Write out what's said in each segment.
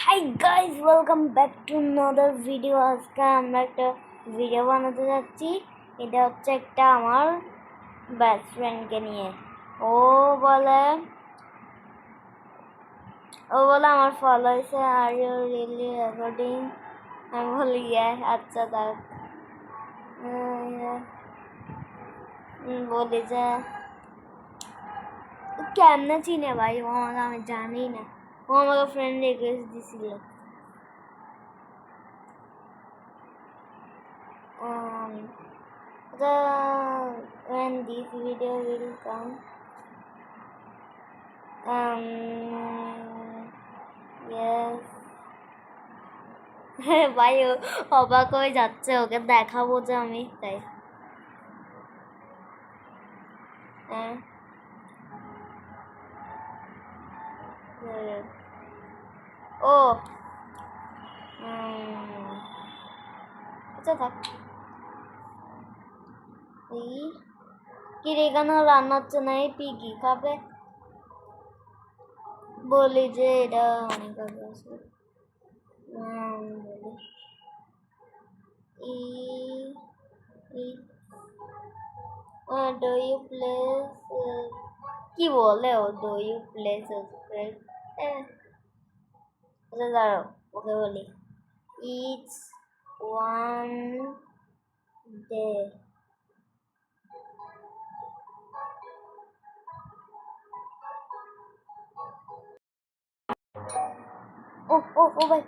Hi guys, welcome back to another video. আজকে আমরা একটা ভিডিও বানাতে যাচ্ছি। এটা হচ্ছে একটা আমার বেস্ট ফ্রেন্ডকে নিয়ে। ও বলে আমার ফলো হয়েছে, আর ইউ রিয়েলি রেকর্ডিং? আমি বলি ইয়েস। আচ্ছা দেখ, বলি যে কেমনে চিনে ভাই? ও আমাকে, আমি জানি না। ও আমাকে ফ্রেন্ড রিকোয়েস্ট দিছিল। When this video will come, yes. ভাই ও অবাক হয়ে যাচ্ছে, ওকে দেখাবো যে আমি তাই। ও আচ্ছা থাক। কি রে, এখানে রান্না হচ্ছে না? এই পিগি খাবে? বলি যে এটা অনেক আগে আছে। ডু ইউ প্লেস, কি বলে ও? ডু ইউ প্লেস আচ্ছা দাঁড়াও, ওকে বলি ইটস ওয়ান ডে। ও ও ও ভাই,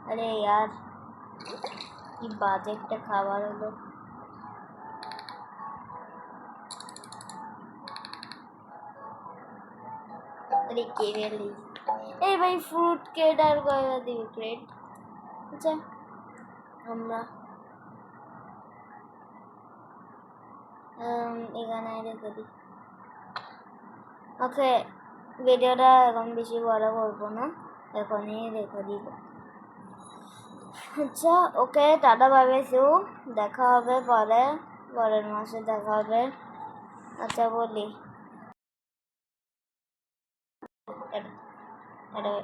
আরে यार, কি বাজে একটা খাবার হলো। আরে কে রেলি? এই ভাই, ফ্রুট কেট আর কয়টা দিবি ক্রেট? আচ্ছা আমরা এখানে রেখে দিই। ওকে, ভিডিওটা এখন বেশি বড় করবো না, এখনই রেখে দিব। আচ্ছা ওকে, টাটা বাই, দেখা হবে পরের মাসে দেখা হবে। আচ্ছা বলি টাটা।